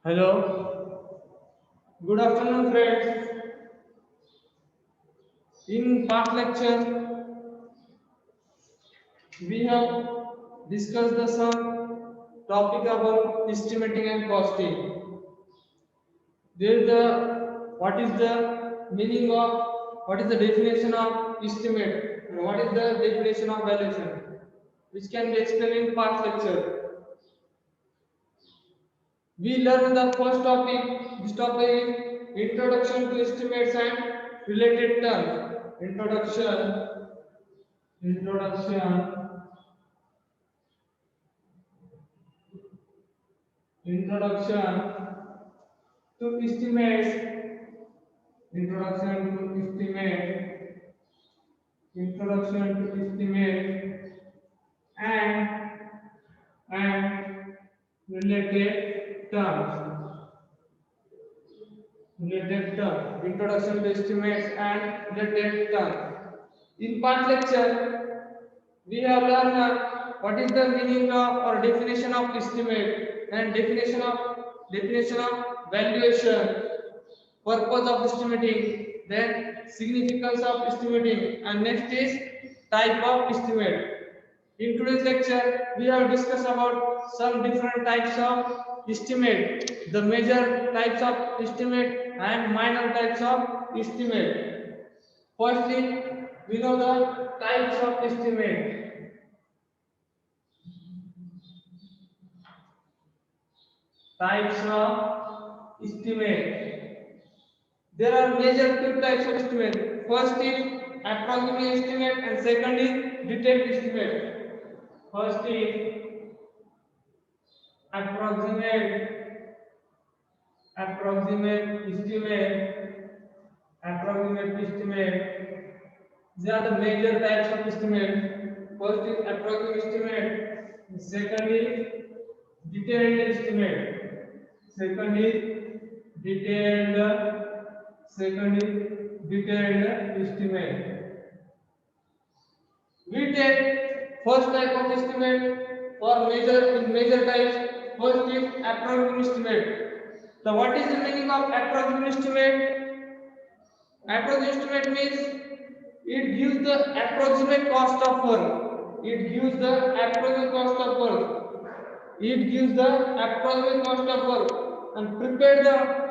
Hello, good afternoon, friends. In past lecture, we have discussed the some topic about estimating and costing. There is the what is the meaning of what is the definition of estimate and what is the definition of valuation, which can be explained in past lecture. We learned the first topic. This topic is introduction to estimates and related terms. Introduction introduction to estimates introduction to estimate introduction to estimate and and related terms introduction to estimates and related terms. In past lecture we have learned what is the meaning of or definition of estimate and definition of valuation, purpose of estimating, then significance of estimating, and next is type of estimate. In today's lecture, we have discussed about some different types of estimate, the major types of estimate and minor types of estimate. Firstly, we know the types of estimate. Types of estimate. There are major two types of estimate. First is approximate estimate and second is detailed estimate. First is approximate estimate. These are the major types of estimate. First is approximate estimate. Second is detailed estimate. Second is detailed estimate. We take first type of estimate for major types. First is approximate estimate. So what is the meaning of approximate estimate? Approximate estimate means it gives the approximate cost of work. It gives the approximate cost of work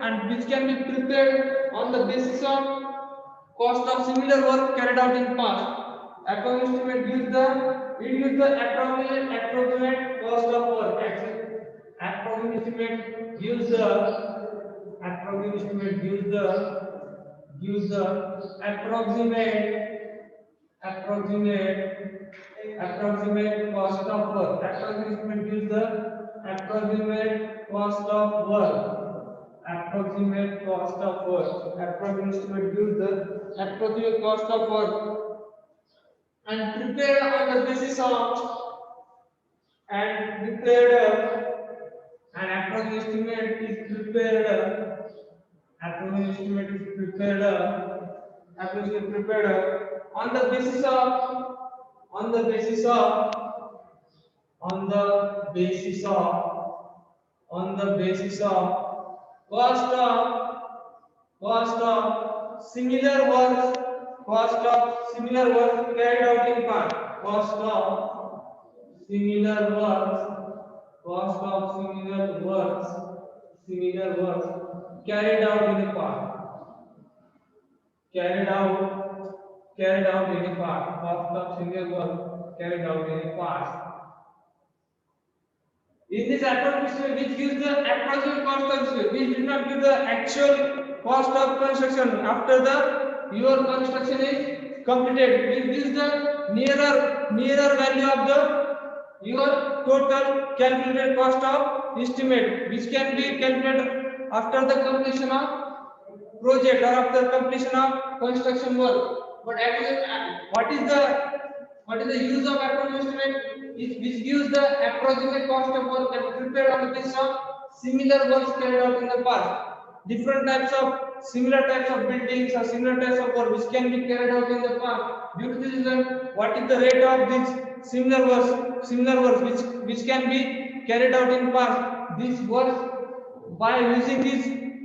and which can be prepared on the basis of cost of similar work carried out in past. Approximate estimate gives the approximate cost of work. Approximate estimate gives the approximate cost of work. Approximate estimate gives the approximate cost of work. Approximate estimate gives the approximate cost of work and prepared on the basis of an approximate estimate is prepared on the basis of on the basis of cost of similar works carried out in part. Cost of similar works carried out in a part. Cost of similar work carried out in a part. In this approximate which gives the approximate cost of estimate, which did not give the actual cost of construction after the your construction is completed, which gives the nearer value of the your total calculated cost of estimate, which can be calculated after the completion of project or after completion of construction work. But actually, what is the use of approximate estimate? Which gives the approximate cost of work that is prepared on the basis of similar works carried out in the past. Different types of similar types of buildings or similar types of work which can be carried out in the past. Due to this reason, what is the rate of these similar works which can be carried out in past? These works by using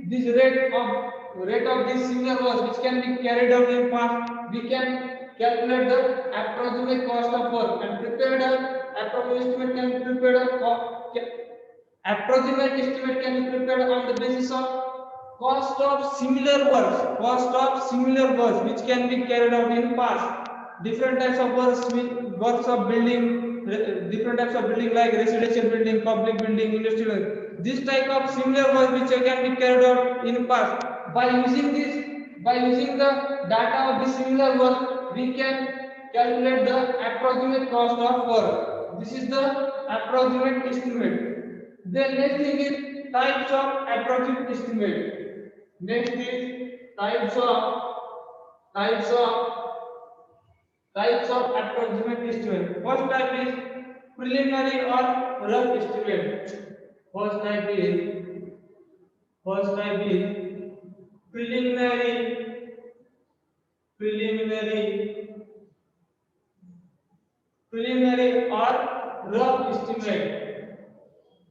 this rate of this similar work which can be carried out in past, we can calculate the approximate cost of work and prepare the approximate estimate can be prepared approximate estimate can be prepared on the basis of cost of similar works which can be carried out in past. Different types of works of building, different types of building like residential building, public building, industrial. This type of similar work which can be carried out in past. By using the data of the similar work, we can calculate the approximate cost of work. This is the approximate estimate. Then next thing is types of approximate estimate. Next is types of approximate estimate. First type is preliminary or rough estimate. First type is preliminary or rough estimate.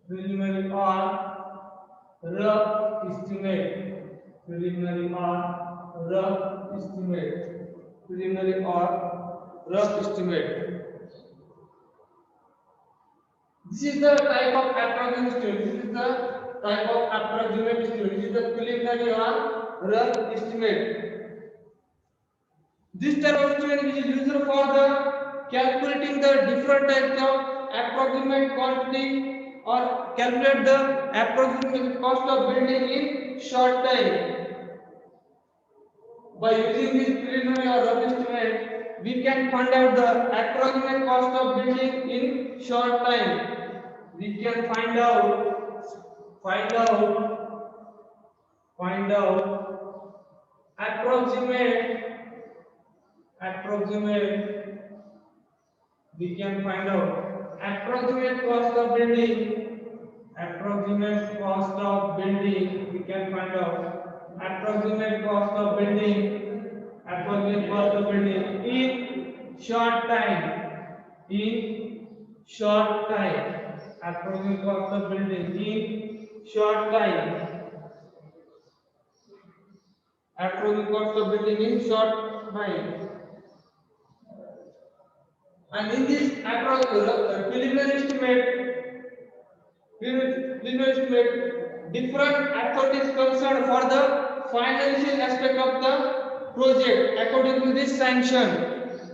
Preliminary or rough estimate. Preliminary or rough estimate. Preliminary or rough estimate. This is the type of approximate estimate. This is the type of approximate estimate. This is the preliminary or rough estimate. This type of estimate is used for the calculating the different types of approximate quantity or calculate the approximate cost of building in short time. By using this preliminary or rough estimate, we can find out the approximate cost of building in short time. We can find out approximate. We can find out approximate cost of building. Approximate cost of building. We can find out approximate cost of building. Approximate cost of building in short time. In short time. Approximate cost of building in short time. Approximate cost of building in short time. And in this preliminary estimate, different authorities concerned for the financial aspect of the project according to this sanction.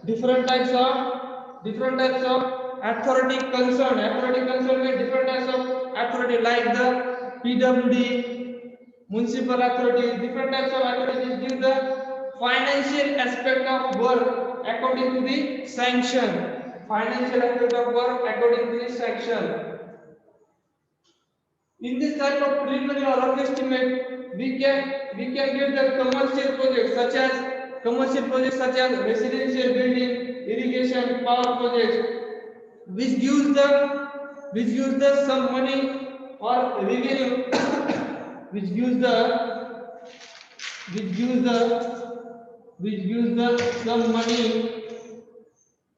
Different types of authority concerned. Authority concerned with different types of authority like the PWD, municipal authority. Different types of authorities give the financial aspect of work according to the sanction. Financial aspect of work according to the sanction. In this type of preliminary or rough estimate, we can get the commercial projects such as residential building, irrigation, power projects, which gives the some money or revenue, which gives the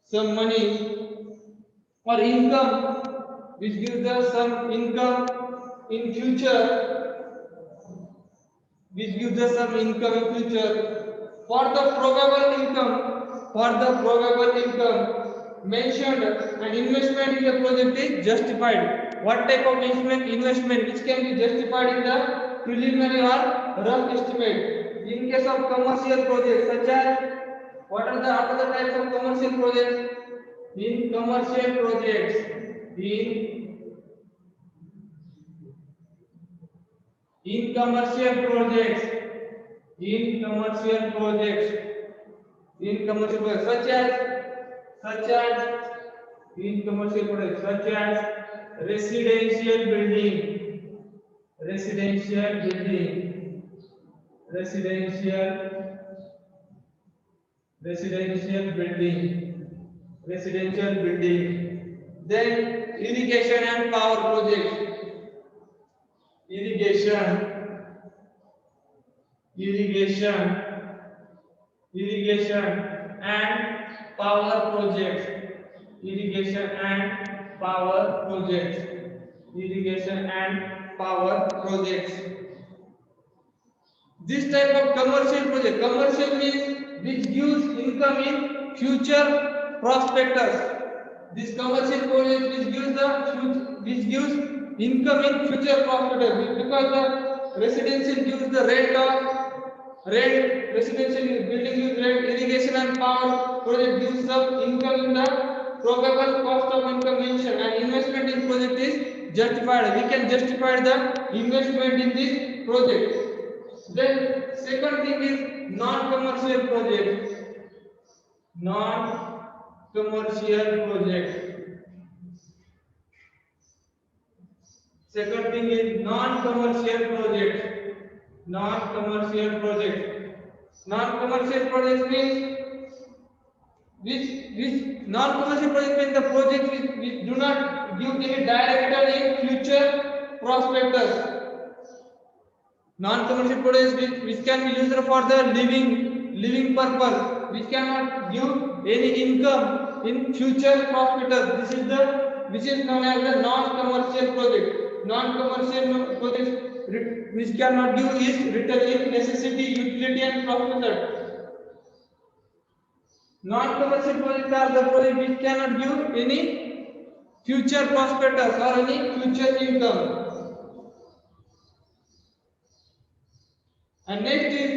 some money or income, which gives us some income in future, for the probable income mentioned. An investment in the project is justified. What type of investment which can be justified in the preliminary or rough estimate? In case of commercial projects, such as what are the other types of commercial projects? In commercial projects, such as residential building, then irrigation and power projects, irrigation and power projects, irrigation and power projects. This type of commercial project, commercial means which gives income in future prospectors. This commercial project which gives income in future prospectors, because the residential gives the rent, residential building gives rent, irrigation and power project gives the income in the probable cost of income mentioned, and investment in project is justified. We can justify the investment in this project. Then second thing is non-commercial project. Non-commercial project. Second thing is non-commercial project. Non-commercial project. Non-commercial project means which non-commercial project means the project which do not give any direct return in future prospectus. Non-commercial projects which can be used for the living purpose, which cannot give any income in future prospectus. Which is known as the non-commercial project. Non-commercial projects which cannot give is written in necessity, utility and prospectus. Non-commercial projects are the projects which cannot give any future prospectus or any future income. And next is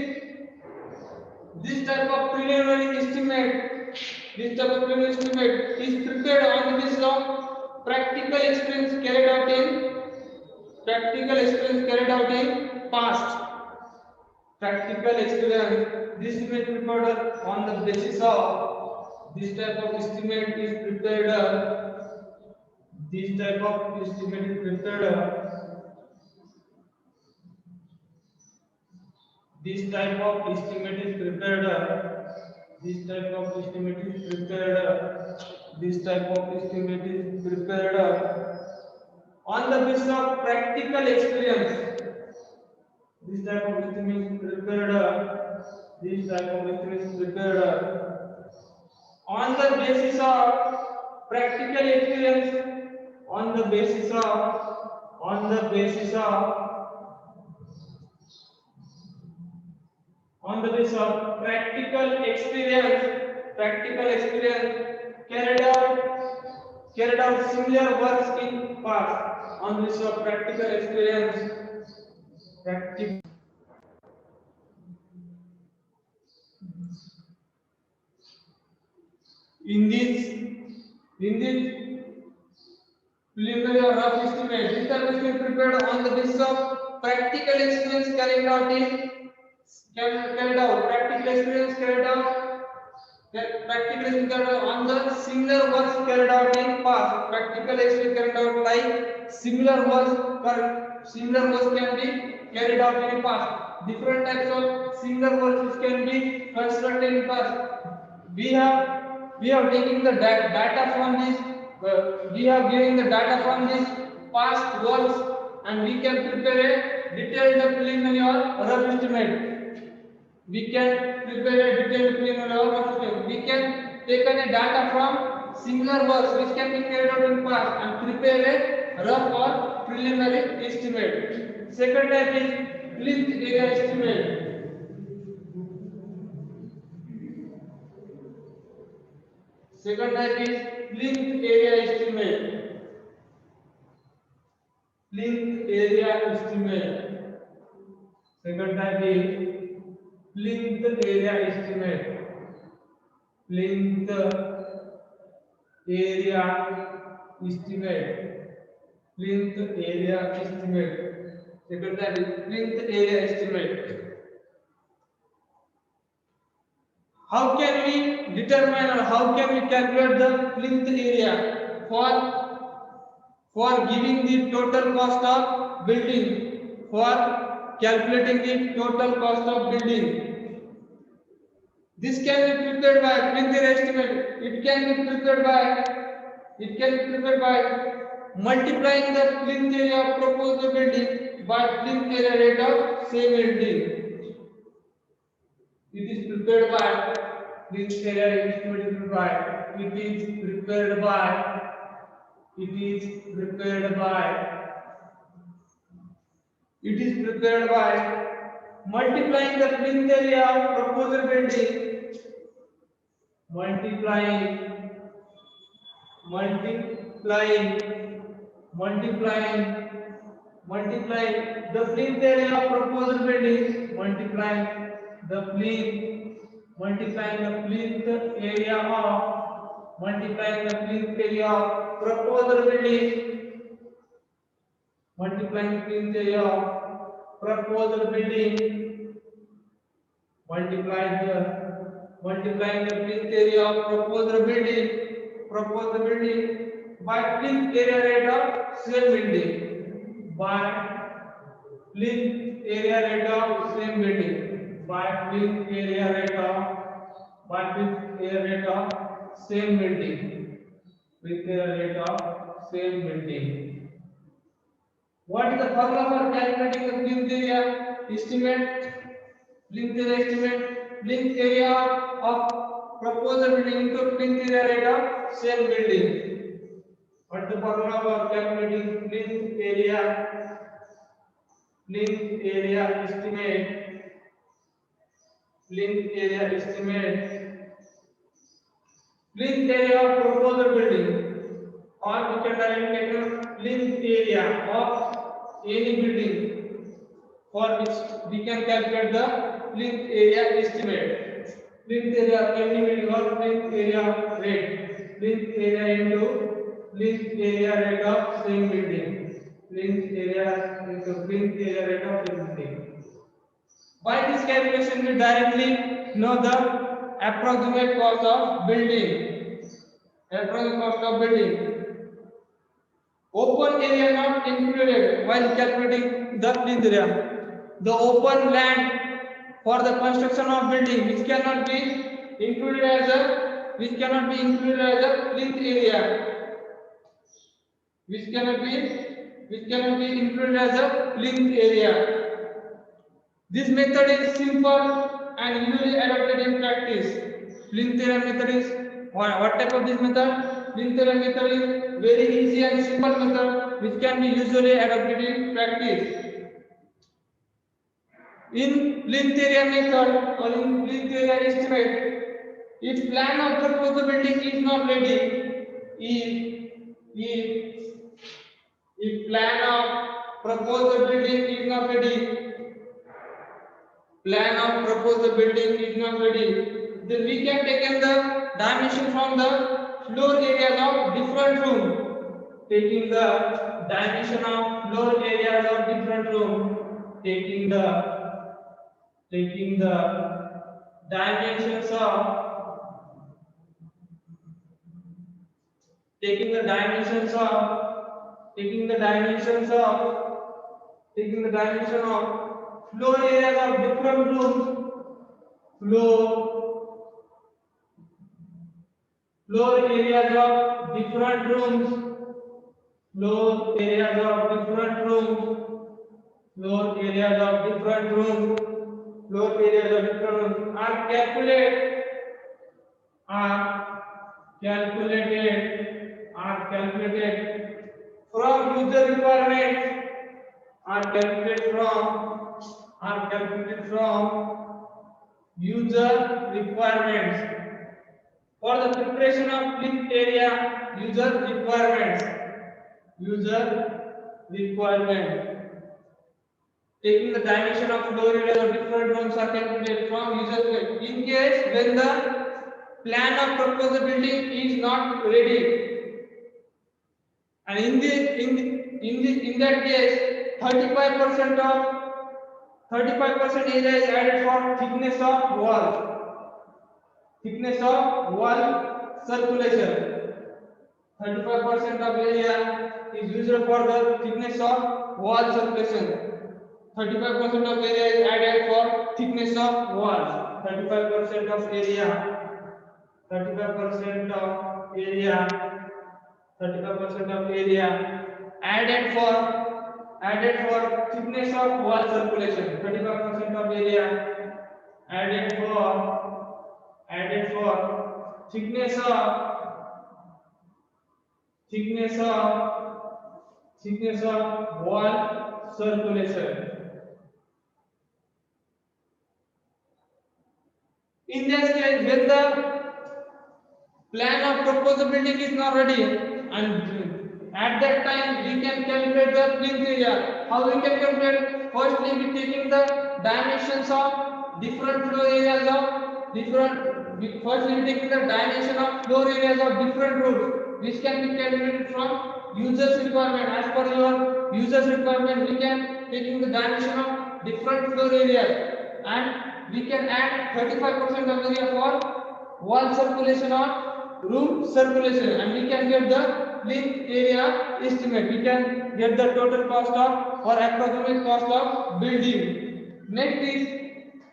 this type of preliminary estimate. This type of preliminary estimate is prepared on the basis of practical experience carried out in past. Practical experience. This estimate prepared on the basis of this type of estimate is prepared. This type of estimate is prepared. This type of estimate is prepared. This type of estimate is prepared. This type of estimate is prepared on the basis of practical experience. This type of estimate is prepared. This type of estimate is prepared on the basis of practical experience. On the basis of practical experience carried out similar works in past. On the basis of practical experience, in this preliminary or rough estimate, this type of estimate prepared on the basis of practical experience carried out on the similar works carried out in past. Practical experience carried out like similar works can be carried out in past. Different types of similar works which can be constructed in past. We have taken the data from this. We have given the data from this past works, and we can prepare a detailed preliminary or rough estimate. We can prepare a detailed preliminary or rough estimate. We can take any data from similar works which can be carried out in past and prepare a rough or preliminary estimate. Second type is plinth area estimate. Second type is plinth area estimate. Plinth area estimate. Second type is plinth area estimate. Plinth area estimate. Plinth area estimate. Second type is plinth area estimate. How can we determine or how can we calculate the plinth area for giving the total cost of building, for calculating the total cost of building? This can be prepared by plinth area estimate. It can be prepared by multiplying the plinth area of proposed building by plinth area rate of same building. It is prepared by plinth area estimate is prepared by It is prepared by multiplying the plinth area of proposed building, multiplying, multiplying, multiplying, multiplying the plinth area of proposed building, multiplying the plinth, multiplying the plinth area of, multiplying the plinth area of proposed building, multiplying the plinth area of proposed building, multiplying the plinth area of proposed building by plinth area rate of same building, by plinth area rate of same building, by plinth area rate of, by plinth area rate of same building, plinth area rate of same building. What is the formula for calculating the plinth area estimate? Plinth area estimate, plinth area of proposed building into plinth area rate of same building. What is the formula for calculating plinth area? Plinth area estimate, plinth area estimate, plinth area of proposed building, or we can directly take plinth area of any building for which we can calculate the plinth area estimate. Plinth area of any building or plinth area rate, plinth area into plinth area rate of same building, plinth area into plinth area rate of same building. By this calculation, we directly know the approximate cost of building. Approximate cost of building. Open area not included while calculating the plinth area. The open land for the construction of building which cannot be included as a plinth area, which cannot be included as a plinth area. This method is simple and usually adopted in practice. Plinth area method is what type of this method? Plinth area method is very easy and simple method which can be usually adopted in practice. In plinth area method or in plinth area estimate, if plan of proposed building is not ready, if plan of proposed building is not ready, plan of proposed building is not ready, then we can take the dimension from the floor areas of different room, taking the dimension of floor areas of different room, taking the dimensions of taking the dimensions of floor areas of different rooms, floor areas of different rooms, floor areas of different rooms, floor areas of different rooms, floor areas of different rooms are calculated from user requirements, are calculated from user requirements. For the preparation of plinth area, user requirements, taking the dimension of floor area of different rooms are calculated from user requirements. In case when the plan of proposed building is not ready, and in that case 35% area is added for thickness of wall circulation. 35% of area is used for the thickness of wall circulation. 35% of area is added for thickness of walls. 35% of area added for thickness of wall circulation. 35% of area added for thickness of thickness of wall circulation. In this case, when the plan of proposed building is not ready, and at that time we can calculate the plinth area. How we can calculate? Firstly, we taking the dimensions of different floor areas of different. Firstly, we taking the dimension of floor areas of different roofs, which can be calculated from user's requirement. As per your user's requirement, we can taking the dimension of different floor areas, and we can add 35% of area for wall circulation or room circulation, and we can get the plinth area estimate. We can get the total cost of or approximate cost of building. Next is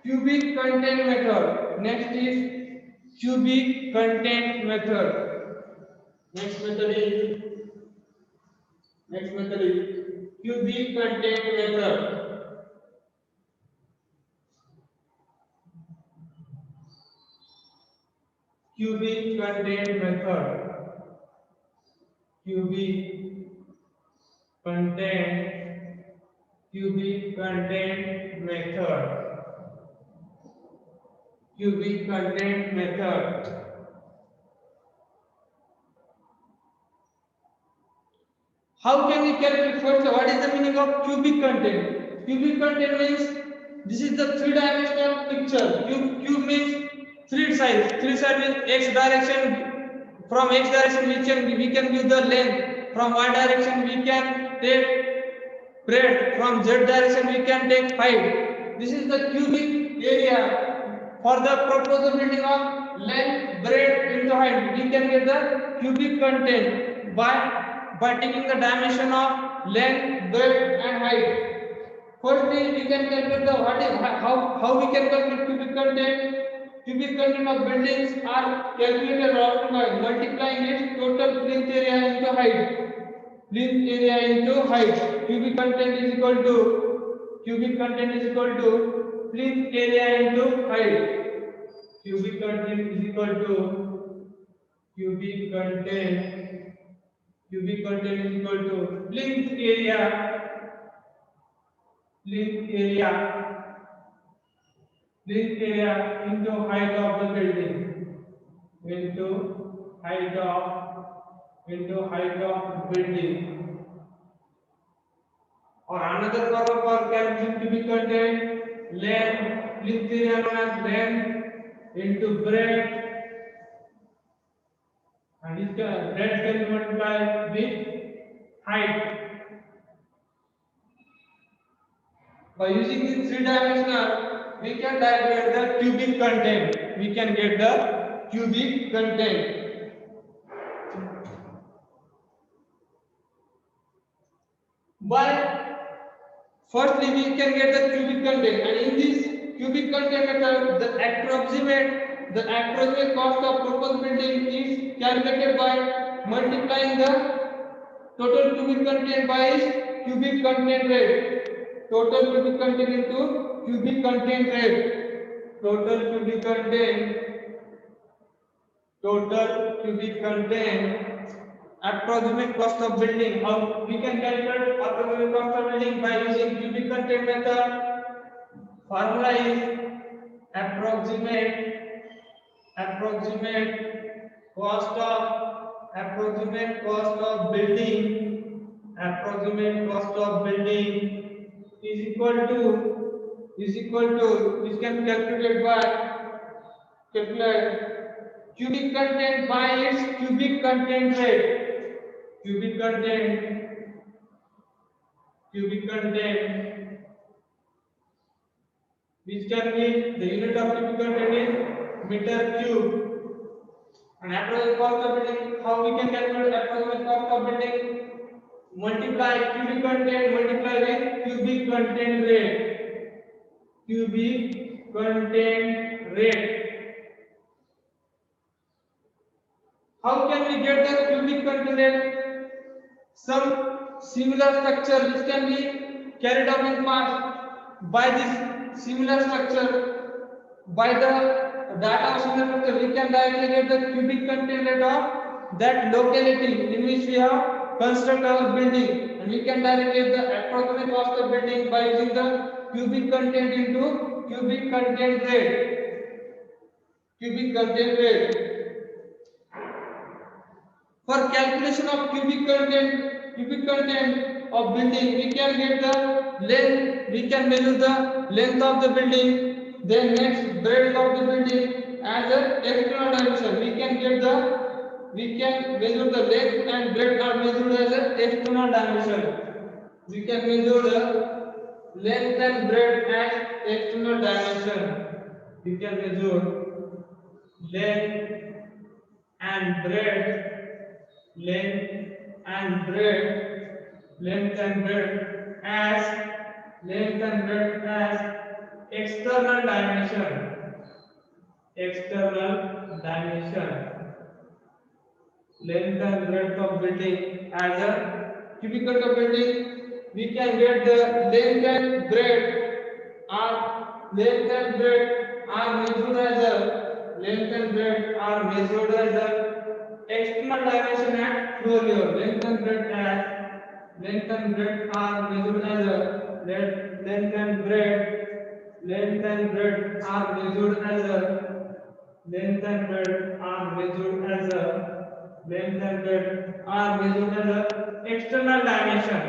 cubic content method. Next is cubic content method. Next method is cubic content method. Cubic content method. Cubic content method. Cubic content method. How can we calculate? First, what is the meaning of cubic content? Cubic content means this is the three-dimensional picture. Cube means three sides. Three sides means x direction. From x direction we can give the length. From y direction we can take breadth. From z direction we can take height. This is the cubic area. For the proposed building of length, breadth into height, we can get the cubic content by taking the dimension of length, breadth and height. Firstly, we can calculate the how we can calculate cubic content. Cubic content of buildings are calculated by multiplying its total plinth area into height. Plinth area into height. Cubic content is equal to plinth area into height. Cubic content is equal to plinth area into height of the building, into height of building. Or another problem for calculating cubic content, length, plinth area known as length into breadth, and this breadth can be multiplied with height. By using this three-dimensional, we can calculate the cubic content. We can get the cubic content. But firstly, we can get the cubic content, and in this cubic content method, the approximate cost of proposed building is calculated by multiplying the total cubic content by its cubic content rate. Total cubic content into cubic content rate. Total cubic content, approximate cost of building. How we can calculate approximate cost of building by using cubic content method? Formula is approximate cost of building is equal to which can be calculated by cubic content by its cubic content rate. Cubic content which can be the unit of cubic content is meter cube. And approximate cost of building, how we can calculate approximate cost of building? Multiply cubic content multiply with cubic content rate. Cubic content rate. How can we get the cubic content rate? Some similar structure which can be carried out in past. By this similar structure, by the data of similar structure, we can directly get the cubic content rate of that locality in which we have construct our building. and we can directly get the approximate cost of building by using the cubic content into cubic content rate. Cubic content rate. For calculation of cubic content of building, we can get the length, we can measure the length of the building, then next breadth of the building as a external dimension. We can measure the length and breadth are measured as a external dimension. We can measure the length and breadth as external dimension. We can measure length and breadth, length and breadth as external dimension. External dimension. Length and breadth of building as a cubical of building. We can get the length and breadth are measured as a external dimension at floor level. Length and breadth are measured as a length and breadth are measured as a external dimension.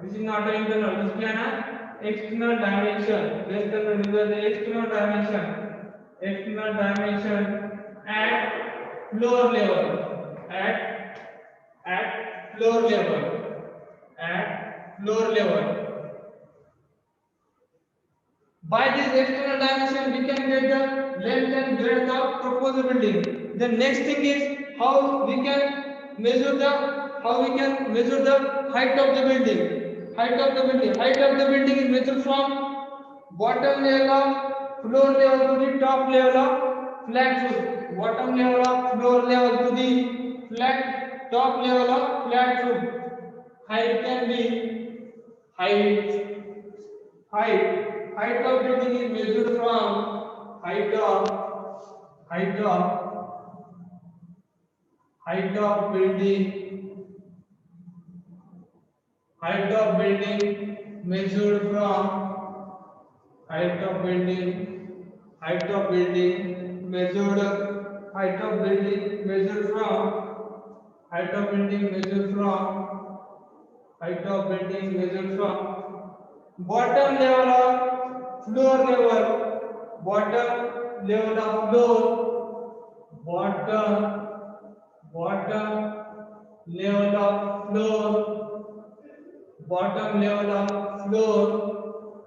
This is not an internal, this is an external dimension. Less than the external dimension at floor level. At floor level. By this external dimension, we can get the length and breadth of proposed building. The next thing is how we can measure the height of the building. Height of the building is measured from bottom level of floor level to the top level of flat roof. Bottom level of floor level to the top level of flat roof. Height can be height of building is measured from height of building measured from bottom level of floor level, bottom level of floor, bottom level of floor, bottom level of floor,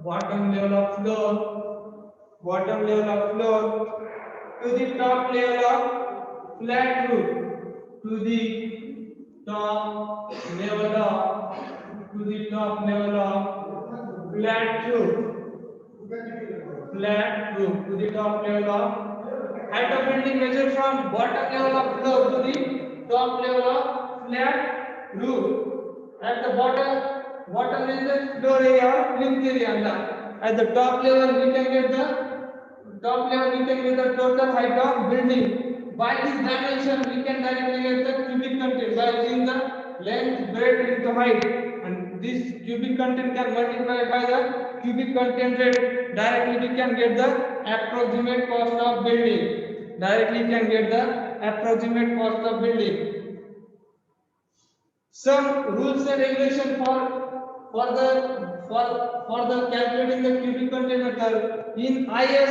bottom level of floor, bottom level of floor to the top level of flat roof, to the top level of flat roof, to the top level of height of building measured from bottom level of floor to the top level of flat roof. At the bottom is the floor area or plinth area. At the top level we can get the total height of building. By this dimension we can directly get the cubic content by using the length, breadth into height, and this cubic content can multiply by the cubic content rate. Directly we can get the approximate cost of building. Some rules and regulations for the calculating the cubic content method in IS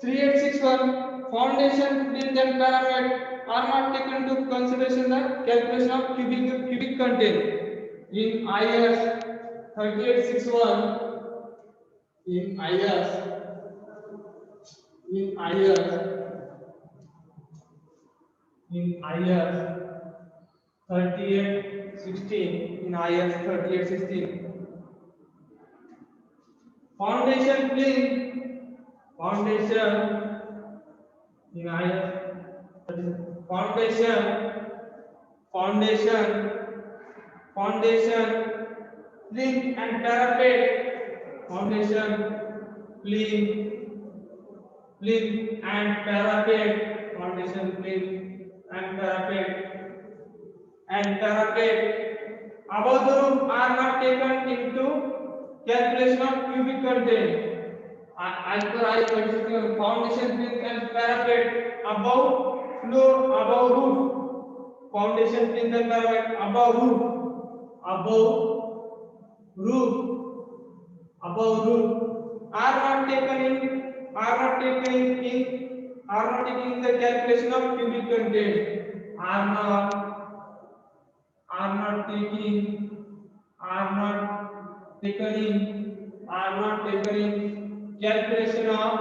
3861, foundation, plinth and parapet are not taken into consideration the calculation of cubic content. In IS 3861, in IS 3816, foundation plinth, in IS foundation plinth and parapet, above the roof are not taken into calculation of cubic content. As per I foundation plinth and parapet above floor, above roof. Foundation plinth and parapet above roof, roof, above roof are not taken in the calculation of cubic content. Are not taken in calculation of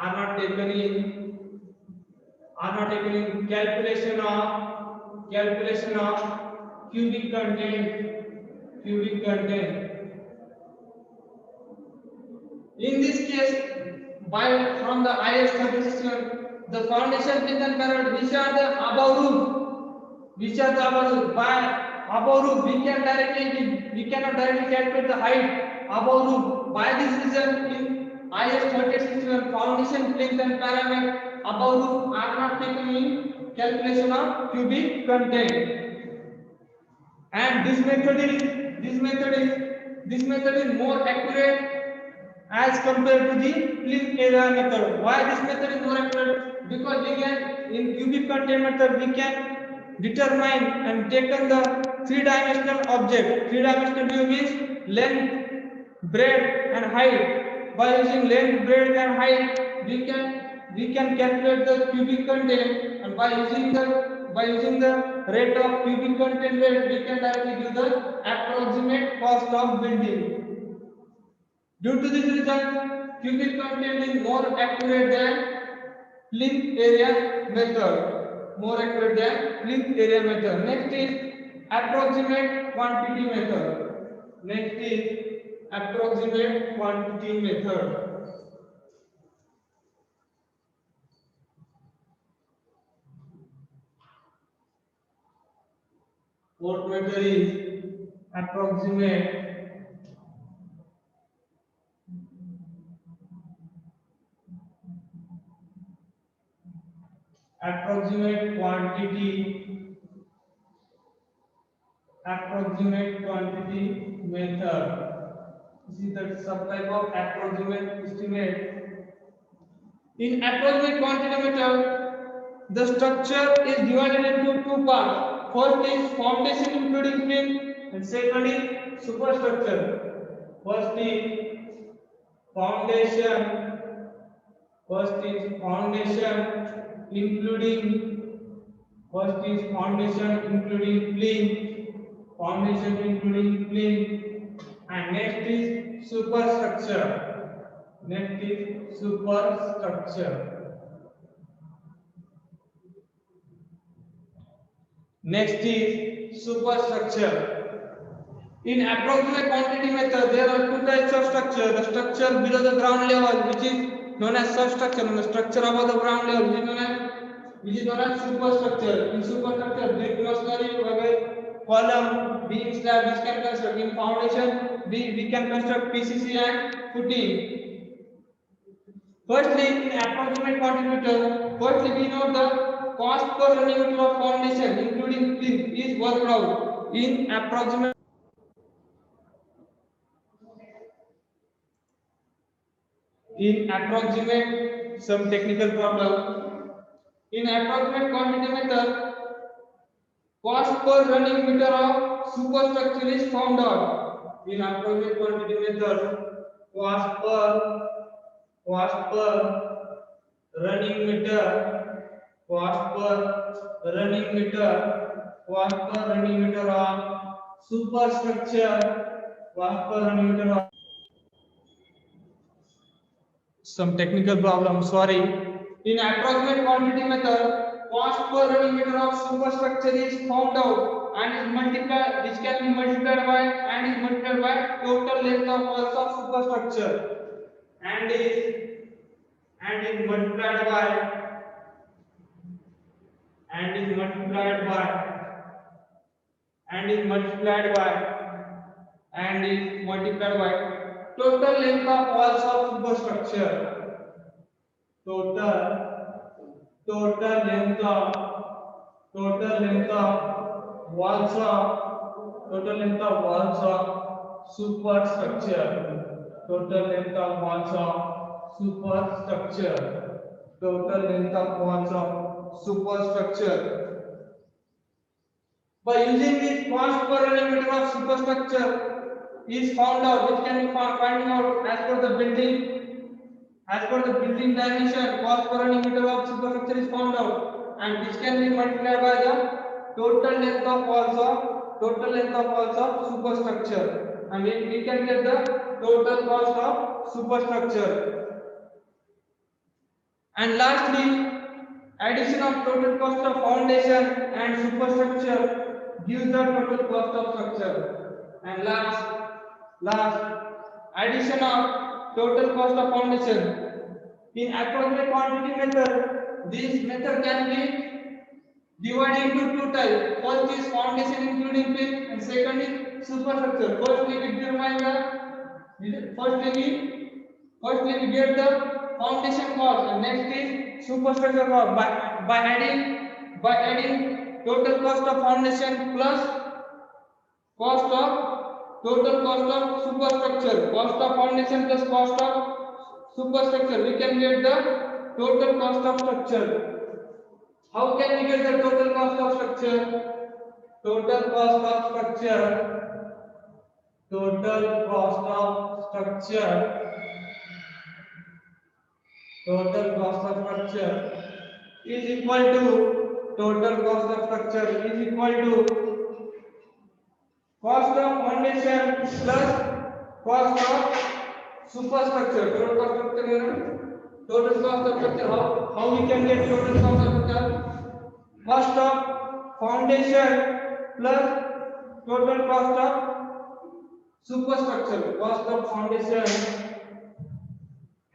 are not taken in calculation of cubic content. In this case, by from the IS 37, the foundation plinth and parapet which are the above roof, by above roof we cannot directly calculate the height above roof. By this reason, in IS 37 foundation plinth and parapet above roof are not taken in calculation of cubic content. And this method is more accurate as compared to the plinth area method. Why this method is more accurate? Because we can, in cubic content method, we can determine and taken the three-dimensional object. Three-dimensional view means length, breadth, and height. By using length, breadth, and height, we can calculate the cubic content, and by using the rate of cubic content rate, we can directly give the approximate cost of building. Due to this reason, cubic content is more accurate than plinth area method. Next is approximate quantity method. Fourth method is approximate quantity method. This is the subtype of approximate estimate. In approximate quantity method, the structure is divided into two parts. First is foundation including plinth, and second is superstructure. First is foundation including plinth, and next is superstructure. In approximate quantity method, there are two types of structure. The structure below the ground level, which is known as substructure, and the structure above the ground level, which is known as superstructure. In superstructure, brick, masonry, column, beam, slab, which can construct. In foundation, we can construct PCC and footing. Firstly, in approximate quantity method, we know the cost per running meter of foundation, including plinth, is worked out. In approximate some technical problem. In approximate quantity method, cost per running meter of superstructure is found out. In approximate quantity method, cost per running meter of superstructure, some technical problem, sorry. In approximate quantity method, cost per running meter of superstructure is found out and is multiplied, which can be multiplied by total length of walls of superstructure, and is multiplied by total length of walls of superstructure. Total length of walls of total length of walls of superstructure. Total length of walls of superstructure. Total length of walls of superstructure. By using this cost per meter of superstructure is found out, which can be finding out as per the building. As per the building dimension, cost per meter of superstructure is found out, and which can be multiplied by the total length of walls of superstructure, and we can get the total cost of superstructure. And lastly, addition of total cost of foundation and superstructure gives the total cost of structure. And last addition of total cost of foundation. In approximate quantity method, this method can be divided into two types. First is foundation including pitch, and second is superstructure. Firstly we get the foundation cost, and next is superstructure cost. By adding total cost of foundation plus total cost of superstructure, cost of foundation plus cost of superstructure, we can get the total cost of structure. How can we get the total cost of structure? Total cost of structure. Total cost of structure. Total cost of structure is equal to total cost of structure is equal to cost of foundation plus cost of superstructure. Total cost of structure. Total cost of structure. How we can get total cost of structure? Cost of foundation plus total cost of superstructure. Cost of foundation.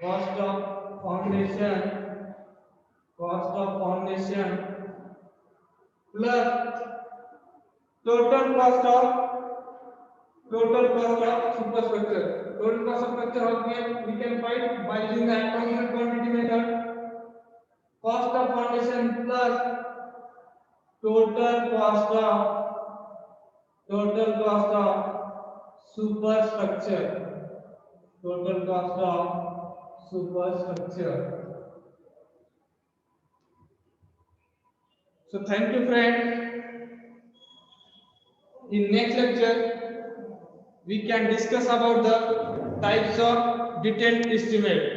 Cost of foundation. Cost of foundation plus total cost of superstructure. Total cost of structure we can find by using the approximate quantity method. Cost of foundation plus total cost of superstructure. Total cost of superstructure. So thank you, friends. In next lecture, we can discuss about the types of detailed estimate.